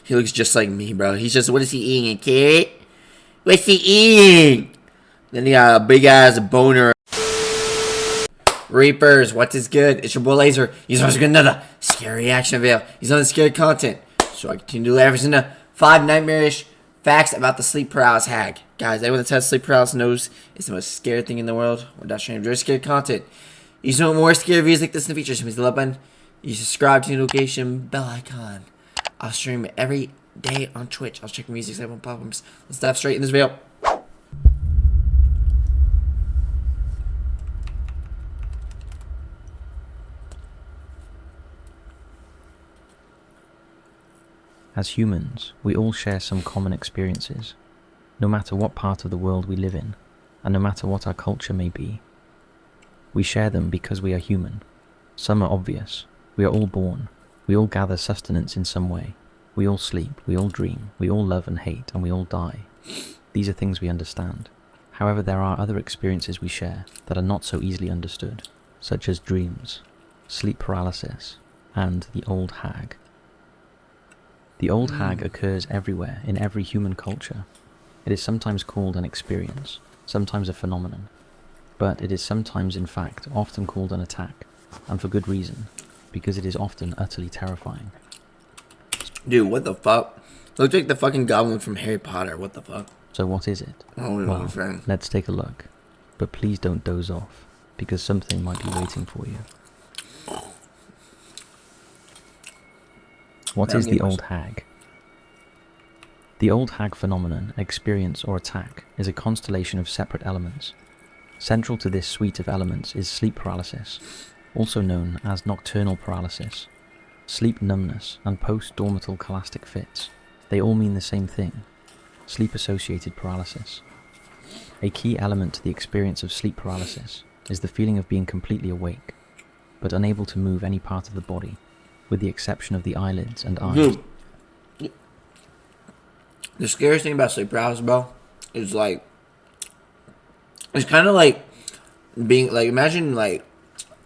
He looks just like me, bro. He's just, what is he eating? A carrot? What's he eating? Then he got a big ass boner. Reapers, what is good? It's your boy Laser. He's also got another scary action video. He's on the scary content. So I continue to leverage into 5 nightmarish facts about the sleep paralysis hag. Guys, anyone that's had sleep paralysis knows it's the most scary thing in the world. We're not trying to enjoy scary content. You want more scary videos like this in the future, so hit the like button. You subscribe to the notification bell icon. I'll stream every day on Twitch. I'll check music, 𝐕𝐢𝐝 problems. Let's dive straight in this video. As humans, we all share some common experiences, no matter what part of the world we live in, and no matter what our culture may be. We share them because we are human. Some are obvious. We are all born. We all gather sustenance in some way. We all sleep, we all dream, we all love and hate, and we all die. These are things we understand. However, there are other experiences we share that are not so easily understood, such as dreams, sleep paralysis, and the old hag. The old hag occurs everywhere in every human culture. It is sometimes called an experience, sometimes a phenomenon, but it is sometimes, in fact, often called an attack, and for good reason, because it is often utterly terrifying. Dude, what the fuck? Looks like the fucking goblin from Harry Potter. What the fuck? So what is it? Well, let's take a look. But please don't doze off, because something might be waiting for you. What is the old hag? The old hag phenomenon, experience, or attack is a constellation of separate elements. Central to this suite of elements is sleep paralysis, also known as nocturnal paralysis, sleep numbness, and post-dormital cholastic fits. They all mean the same thing: sleep-associated paralysis. A key element to the experience of sleep paralysis is the feeling of being completely awake, but unable to move any part of the body, with the exception of the eyelids and eyes. Dude, the scariest thing about sleep paralysis, bro, is like, it's kind of like being, like, imagine, like,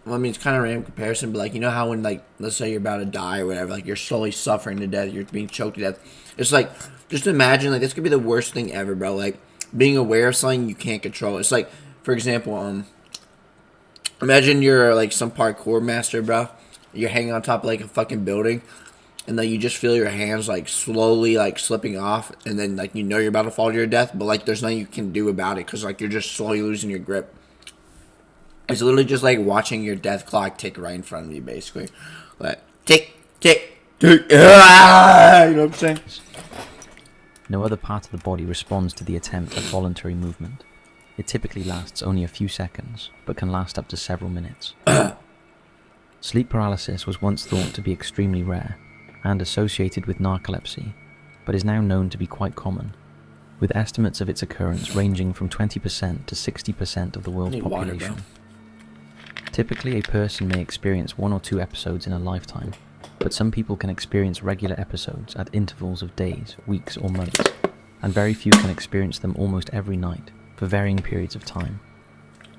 well, I mean, it's kind of a random comparison, but, like, you know how when, like, let's say you're about to die or whatever, like, you're slowly suffering to death, you're being choked to death. It's like, just imagine, like, this could be the worst thing ever, bro. Like, being aware of something you can't control. It's like, for example, imagine you're, like, some parkour master, bro. You're hanging on top of, like, a fucking building, and then you just feel your hands, like, slowly, like, slipping off, and then, like, you know you're about to fall to your death, but, like, there's nothing you can do about it, because, like, you're just slowly losing your grip. It's literally just like watching your death clock tick right in front of you, basically. Like, tick, tick, tick, ah, you know what I'm saying? No other part of the body responds to the attempt at voluntary movement. It typically lasts only a few seconds, but can last up to several minutes. Sleep paralysis was once thought to be extremely rare, and associated with narcolepsy, but is now known to be quite common, with estimates of its occurrence ranging from 20% to 60% of the world's population. Typically, a person may experience 1 or 2 episodes in a lifetime, but some people can experience regular episodes at intervals of days, weeks, or months, and very few can experience them almost every night, for varying periods of time.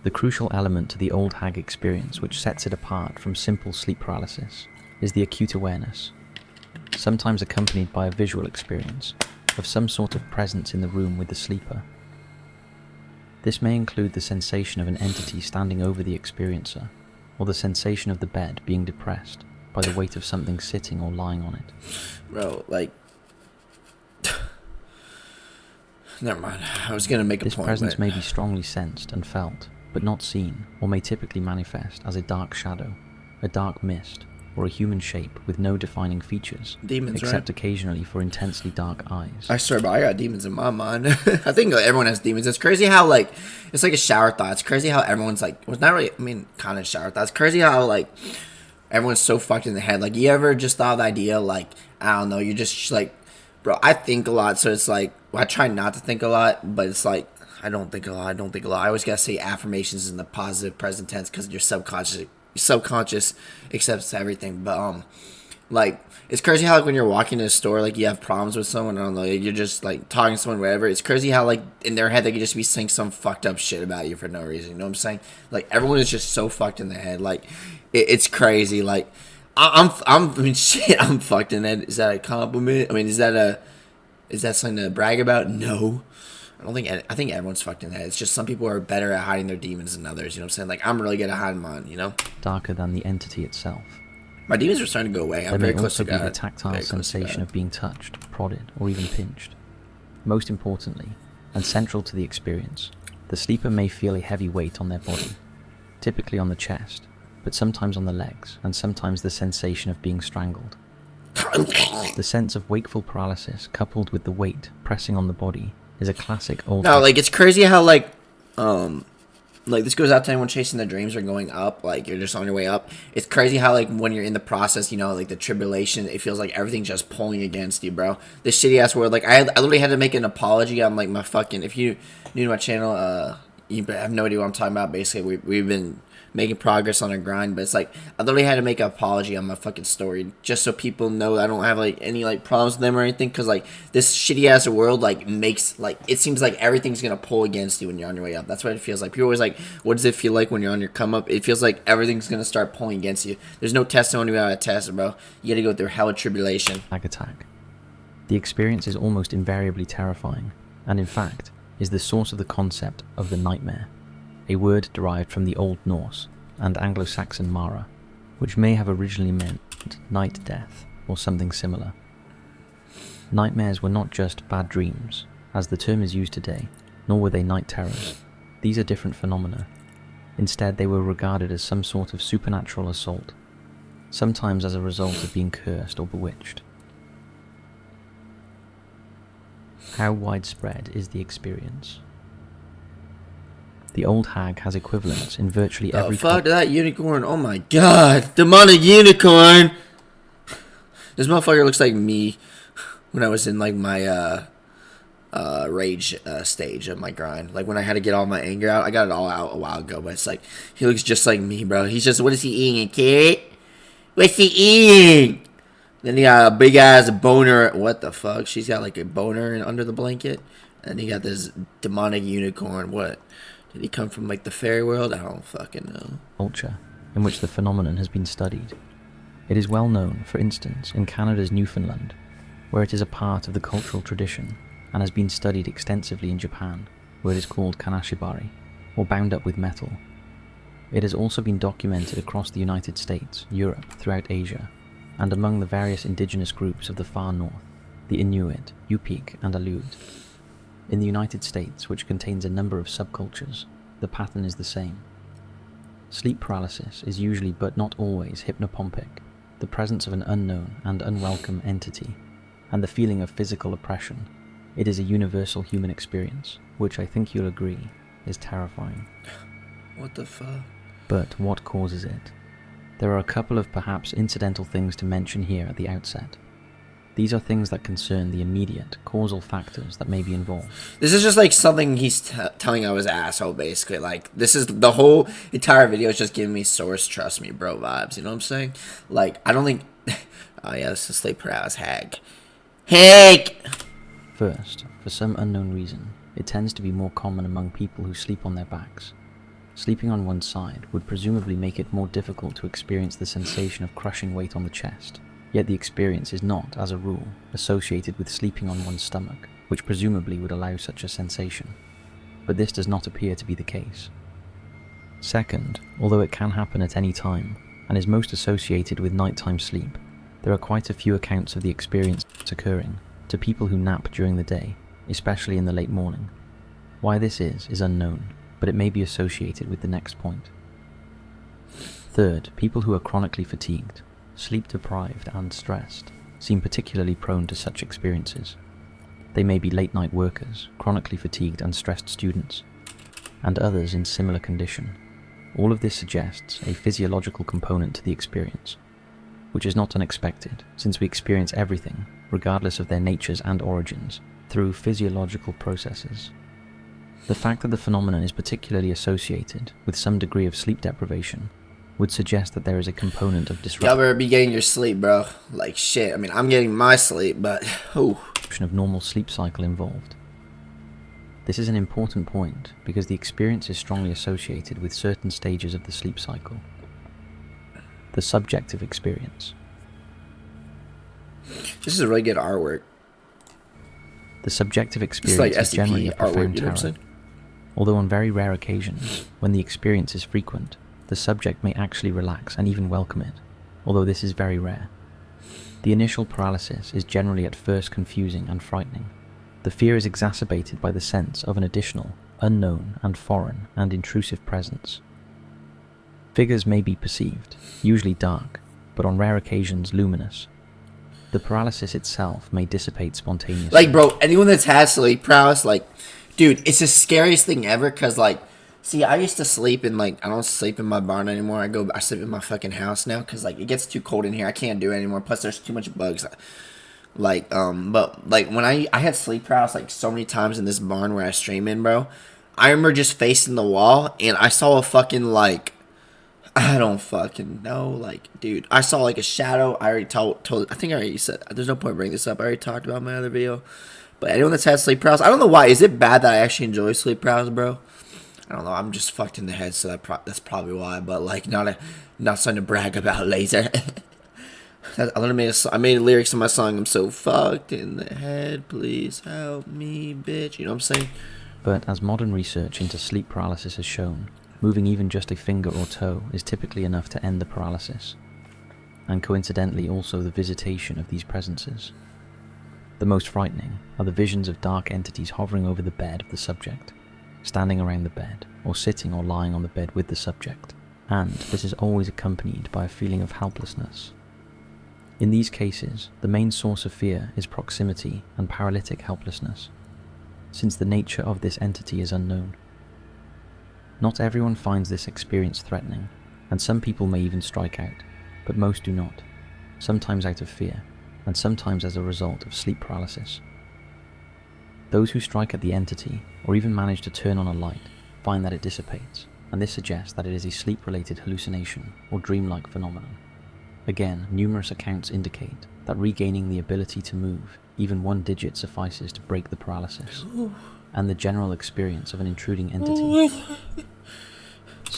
The crucial element to the old hag experience which sets it apart from simple sleep paralysis is the acute awareness, sometimes accompanied by a visual experience, of some sort of presence in the room with the sleeper. This may include the sensation of an entity standing over the experiencer, or the sensation of the bed being depressed by the weight of something sitting or lying on it. Bro, like, never mind. I was gonna make a point. This presence may be strongly sensed and felt, but not seen, or may typically manifest as a dark shadow, a dark mist, or a human shape with no defining features, demons, except right? Occasionally for intensely dark eyes. I swear, but I got demons in my mind. I think everyone has demons. It's crazy how, like, it's like a shower thought. It's crazy how everyone's, like, well, it's not really, I mean, kind of shower thought. It's crazy how, like, everyone's so fucked in the head. Like, you ever just thought of the idea, like, I don't know, you're just, like, bro, I think a lot, so it's, like, well, I try not to think a lot, but it's, like, I don't think a lot. I always gotta say affirmations in the positive present tense because your subconscious accepts everything, but like, it's crazy how, like, when you're walking in a store, like, you have problems with someone, I don't know, you're just, like, talking to someone, whatever, it's crazy how, like, in their head, they could just be saying some fucked up shit about you for no reason, you know what I'm saying? Like, everyone is just so fucked in the head, like, it's crazy, like, I mean, shit, I'm fucked in that. Is that a compliment? I mean, is that something to brag about? No. I think everyone's fucked in that. It's just some people are better at hiding their demons than others, you know what I'm saying? Like, I'm really good at hiding mine, you know? Darker than the entity itself. My demons are starting to go away. I'm very close to God. There may also be the tactile sensation of being touched, prodded, or even pinched. Most importantly, and central to the experience, the sleeper may feel a heavy weight on their body, typically on the chest, but sometimes on the legs, and sometimes the sensation of being strangled. The sense of wakeful paralysis, coupled with the weight pressing on the body, is a classic old... No, like, it's crazy how, like, this goes out to anyone chasing their dreams or going up, like, you're just on your way up. It's crazy how, like, when you're in the process, you know, like, the tribulation, it feels like everything's just pulling against you, bro. This shitty-ass world, like, I literally had to make an apology on, like, my fucking... If you new to my channel, you have no idea what I'm talking about. Basically, we've been making progress on our grind, but it's like I literally had to make an apology on my fucking story just so people know I don't have like any like problems with them or anything, because like this shitty ass world like makes like it seems like everything's gonna pull against you when you're on your way up. That's what it feels like. People always like, what does it feel like when you're on your come up? It feels like everything's gonna start pulling against you. There's no testimony without a test, bro. You gotta go through hell of tribulation. Attack. The experience is almost invariably terrifying, and in fact is the source of the concept of the nightmare, a word derived from the Old Norse and Anglo-Saxon mara, which may have originally meant night death or something similar. Nightmares were not just bad dreams, as the term is used today, nor were they night terrors. These are different phenomena. Instead, they were regarded as some sort of supernatural assault, sometimes as a result of being cursed or bewitched. How widespread is the experience? The old hag has equivalents in virtually every... fuck that unicorn. Oh my god. Demonic unicorn. This motherfucker looks like me when I was in like my rage stage of my grind. Like when I had to get all my anger out. I got it all out a while ago, but it's like he looks just like me, bro. He's just, what is he eating? A carrot? What's he eating? Then he got a big ass boner. What the fuck? She's got like a boner under the blanket. And he got this demonic unicorn. What? Did he come from like the fairy world? I don't fucking know. Culture in which the phenomenon has been studied. It is well known, for instance, in Canada's Newfoundland, where it is a part of the cultural tradition, and has been studied extensively in Japan, where it is called kanashibari, or bound up with metal. It has also been documented across the United States, Europe, throughout Asia, and among the various indigenous groups of the far north, the Inuit, Yupik, and Aleut. In the United States, which contains a number of subcultures, the pattern is the same. Sleep paralysis is usually but not always hypnopompic, the presence of an unknown and unwelcome entity, and the feeling of physical oppression. It is a universal human experience, which I think you'll agree is terrifying. What the fuck? But what causes it? There are a couple of perhaps incidental things to mention here at the outset. These are things that concern the immediate causal factors that may be involved. This is just like something he's telling I was asshole, basically. Like, this is the whole entire video is just giving me source, trust me, bro vibes. You know what I'm saying? Like, I don't think... Oh, yeah, this is Sleep Paralysis Hag. Hag! First, for some unknown reason, it tends to be more common among people who sleep on their backs. Sleeping on one side would presumably make it more difficult to experience the sensation of crushing weight on the chest. Yet the experience is not, as a rule, associated with sleeping on one's stomach, which presumably would allow such a sensation. But this does not appear to be the case. Second, although it can happen at any time, and is most associated with nighttime sleep, there are quite a few accounts of the experience occurring to people who nap during the day, especially in the late morning. Why this is unknown, but it may be associated with the next point. Third, people who are chronically fatigued, sleep-deprived and stressed seem particularly prone to such experiences. They may be late-night workers, chronically fatigued and stressed students, and others in similar condition. All of this suggests a physiological component to the experience, which is not unexpected, since we experience everything, regardless of their natures and origins, through physiological processes. The fact that the phenomenon is particularly associated with some degree of sleep deprivation would suggest that there is a component of disruption. Y'all better be getting your sleep, bro. Like, shit. I mean, I'm getting my sleep, but... of normal sleep cycle involved. This is an important point because the experience is strongly associated with certain stages of the sleep cycle. the subjective experience. This is really good artwork. The subjective It's experience like is generally a SCP profound artwork, you know what I'm terror. saying? Although on very rare occasions, when the experience is frequent, the subject may actually relax and even welcome it, although this is very rare. The initial paralysis is generally at first confusing and frightening. The fear is exacerbated by the sense of an additional, unknown and foreign and intrusive presence. Figures may be perceived, usually dark, but on rare occasions luminous. The paralysis itself may dissipate spontaneously. Like, bro, anyone that's had sleep paralysis, like, dude, it's the scariest thing ever. Cause, like, see, I used to sleep in, like, I don't sleep in my barn anymore. I sleep in my fucking house now. Cause, like, it gets too cold in here. I can't do it anymore. Plus, there's too much bugs. Like, but, like, when I had sleep paralysis, like, so many times in this barn where I stream in, bro, I remember just facing the wall and I saw a fucking, like, I don't fucking know, like, dude, I saw, like, a shadow. I already told, I think I already said, there's no point bringing this up. I already talked about my other video. But anyone that's had sleep paralysis, I don't know why. Is it bad that I actually enjoy sleep paralysis, bro? I don't know. I'm just fucked in the head, so that's probably why. But, like, not something to brag about, laser. I made lyrics in my song, I'm so fucked in the head, please help me, bitch. You know what I'm saying? But as modern research into sleep paralysis has shown, moving even just a finger or toe is typically enough to end the paralysis, and coincidentally also the visitation of these presences. The most frightening are the visions of dark entities hovering over the bed of the subject, standing around the bed, or sitting or lying on the bed with the subject, and this is always accompanied by a feeling of helplessness. In these cases, the main source of fear is proximity and paralytic helplessness, since the nature of this entity is unknown. Not everyone finds this experience threatening, and some people may even strike out, but most do not, sometimes out of fear, and sometimes as a result of sleep paralysis. Those who strike at the entity, or even manage to turn on a light, find that it dissipates, and this suggests that it is a sleep-related hallucination or dreamlike phenomenon. Again, numerous accounts indicate that regaining the ability to move, even one digit suffices to break the paralysis, and the general experience of an intruding entity.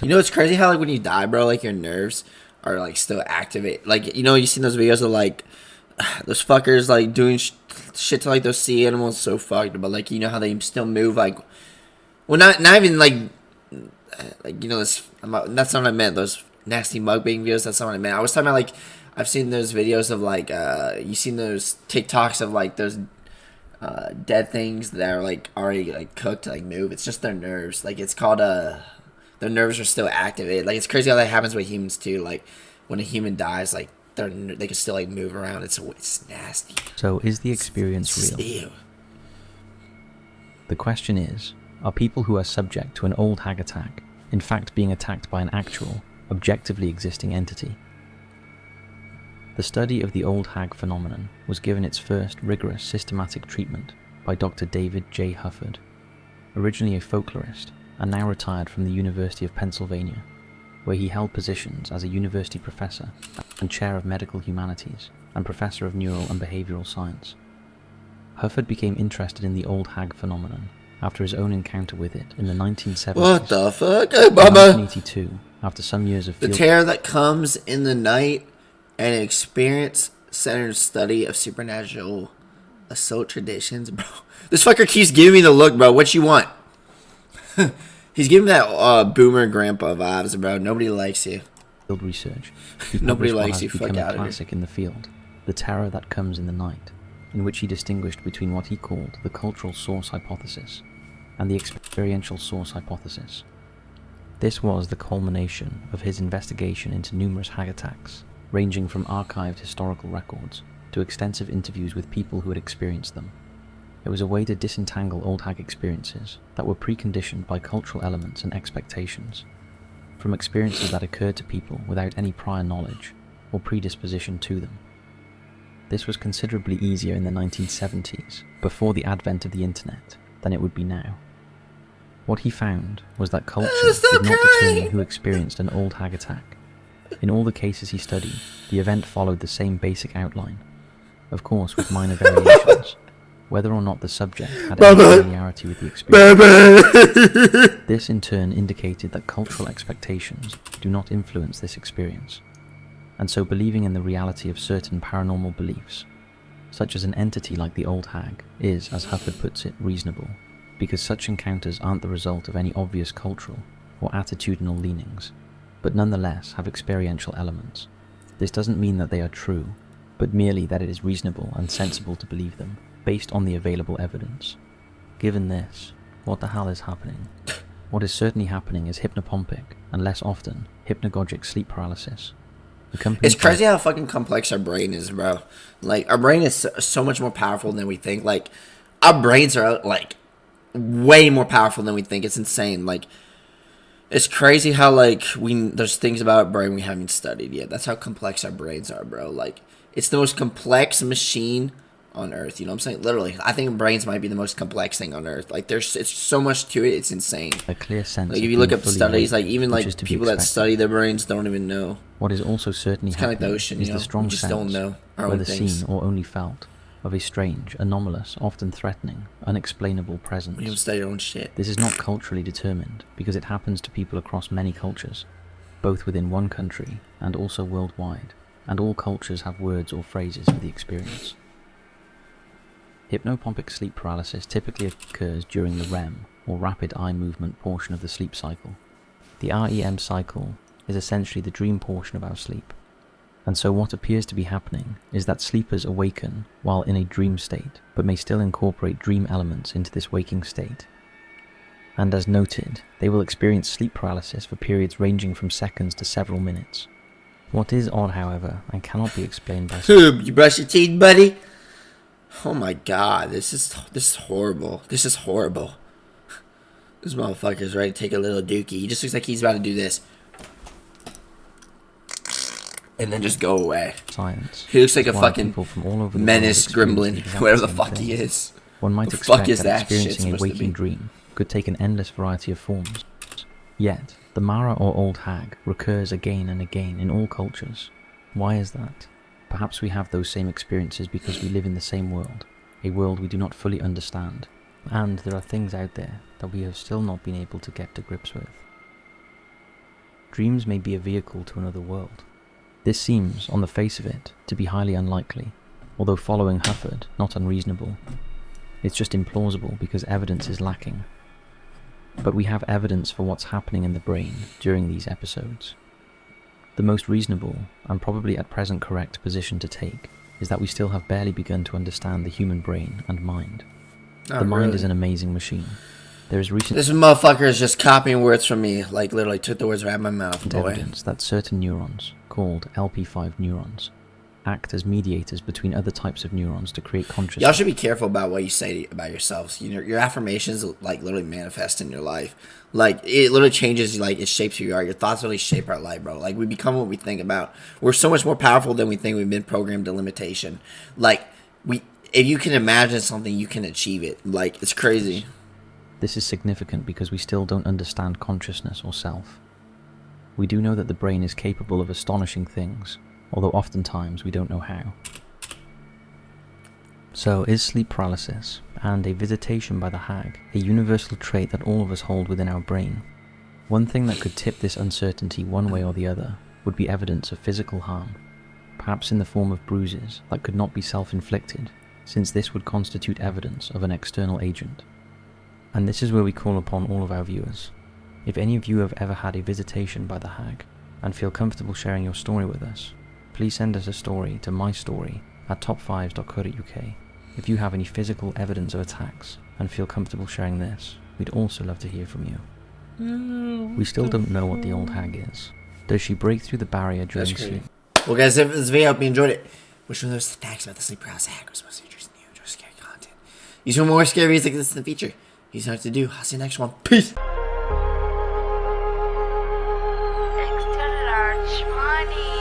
You know, it's crazy how, like, when you die, bro, like, your nerves are, like, still activate. Like, you know, you seen those videos of, like, those fuckers, like, doing shit to, like, those sea animals, so fucked, but, like, you know how they still move, like, well, not even, like, you know, that's not what I meant, those nasty mukbang videos, that's not what I meant. I was talking about, like, I've seen those videos of, like, you seen those TikToks of, like, those dead things that are, like, already, like, cooked to, like, move. It's just their nerves. Like, it's called, their nerves are still activated. Like, it's crazy how that happens with humans, too. Like, when a human dies, like, they can still, like, move around. It's nasty. So, is the experience real? Ew. The question is, are people who are subject to an old hag attack in fact being attacked by an actual, objectively existing entity? The study of the old hag phenomenon was given its first rigorous systematic treatment by Dr. David J. Hufford, originally a folklorist and now retired from the University of Pennsylvania, where he held positions as a university professor and chair of medical humanities and professor of neural and behavioral science. Hufford became interested in the old hag phenomenon after his own encounter with it in the 1970s. What the fuck? In 1982, after some years of The terror that comes in the night, an experience-centered study of supernatural assault traditions. Bro, this fucker keeps giving me the look, bro. What you want? He's giving that boomer grandpa vibes, bro. Nobody likes you. Field research. Nobody likes you. Fuck out of classic in the field, The Terror That Comes in the Night, in which he distinguished between what he called the cultural source hypothesis and the experiential source hypothesis. This was the culmination of his investigation into numerous hag attacks, ranging from archived historical records to extensive interviews with people who had experienced them. It was a way to disentangle old hag experiences that were preconditioned by cultural elements and expectations, from experiences that occurred to people without any prior knowledge or predisposition to them. This was considerably easier in the 1970s, before the advent of the internet, than it would be now. What he found was that culture did not determine who experienced an old hag attack. In all the cases he studied, the event followed the same basic outline, of course with minor variations, whether or not the subject had any familiarity with the experience. This in turn indicated that cultural expectations do not influence this experience. and so believing in the reality of certain paranormal beliefs, such as an entity like the old hag, is, as Hufford puts it, reasonable, because such encounters aren't the result of any obvious cultural or attitudinal leanings, but nonetheless have experiential elements. This doesn't mean that they are true, but merely that it is reasonable and sensible to believe them, based on the available evidence. Given this, what the hell is happening? What is certainly happening is hypnopompic, and less often, hypnagogic sleep paralysis. It's crazy how fucking complex our brain is, bro. Like, our brain is so much more powerful than we think. Like, our brains are, like, way more powerful than we think. It's insane. Like, it's crazy how, like, there's things about our brain we haven't studied yet. That's how complex our brains are, bro. Like, it's the most complex machine on Earth. You know what I'm saying? Literally, I think brains might be the most complex thing on Earth. Like, it's so much to it. It's insane. A clear sense. Like, if you look up studies, like, even like people that study their brains don't even know. What is also certainly it's kind of like the ocean, is you know? the strong we just sense, don't know our whether own things. seen or only felt, of a strange, anomalous, often threatening, unexplainable presence. We don't study our own shit. This is not culturally determined, because it happens to people across many cultures, both within one country and also worldwide, and all cultures have words or phrases for the experience. Hypnopompic sleep paralysis typically occurs during the REM, or rapid eye movement portion of the sleep cycle. The REM cycle is essentially the dream portion of our sleep. And so what appears to be happening is that sleepers awaken while in a dream state, but may still incorporate dream elements into this waking state. And as noted, they will experience sleep paralysis for periods ranging from seconds to several minutes. What is odd, however, and cannot be explained by... You brush your teeth, buddy? Oh my god, this is horrible. This is horrible. This motherfucker's ready to take a little dookie. He just looks like he's about to do this. And then just go away. Science. He looks like a fucking from all over the menace gremlin, whatever the fuck thing. he is. One might the expect fuck is that that shit experiencing a supposed to waking be? dream could take an endless variety of forms. Yet, the Mara or old hag recurs again and again in all cultures. Why is that? Perhaps we have those same experiences because we live in the same world, a world we do not fully understand, and there are things out there that we have still not been able to get to grips with. Dreams may be a vehicle to another world. This seems, on the face of it, to be highly unlikely, although following Hufford, not unreasonable. It's just implausible because evidence is lacking. But we have evidence for what's happening in the brain during these episodes. The most reasonable, and probably at present correct position to take, is that we still have barely begun to understand the human brain and mind. The mind is an amazing machine. There is recent This motherfucker is just copying words from me, like literally took the words right out of my mouth, boy. evidence that certain neurons, called LP5 neurons, act as mediators between other types of neurons to create consciousness. Y'all should be careful about what you say about yourselves. You know, your affirmations like literally manifest in your life. Like it literally changes. Like it shapes who you are. Your thoughts really shape our life, bro. Like we become what we think about. We're so much more powerful than we think. We've been programmed to limitation. Like if you can imagine something, you can achieve it. Like it's crazy. This is significant because we still don't understand consciousness or self. We do know that the brain is capable of astonishing things, although oftentimes we don't know how. So is sleep paralysis and a visitation by the hag a universal trait that all of us hold within our brain? One thing that could tip this uncertainty one way or the other would be evidence of physical harm, perhaps in the form of bruises that could not be self-inflicted, since this would constitute evidence of an external agent. And this is where we call upon all of our viewers. If any of you have ever had a visitation by the hag and feel comfortable sharing your story with us, please send us a story to mystory@top5s.co.uk. If you have any physical evidence of attacks and feel comfortable sharing this, we'd also love to hear from you. We still don't know what the old hag is. Does she break through the barrier during sleep? Well, guys, if this video, hope you enjoyed it. Which one of those facts about the sleep paralysis hag was most interesting to you? Enjoy scary content. Use more scary videos like this in the future. You know what to do. I'll see you next one. Peace. Extra large money.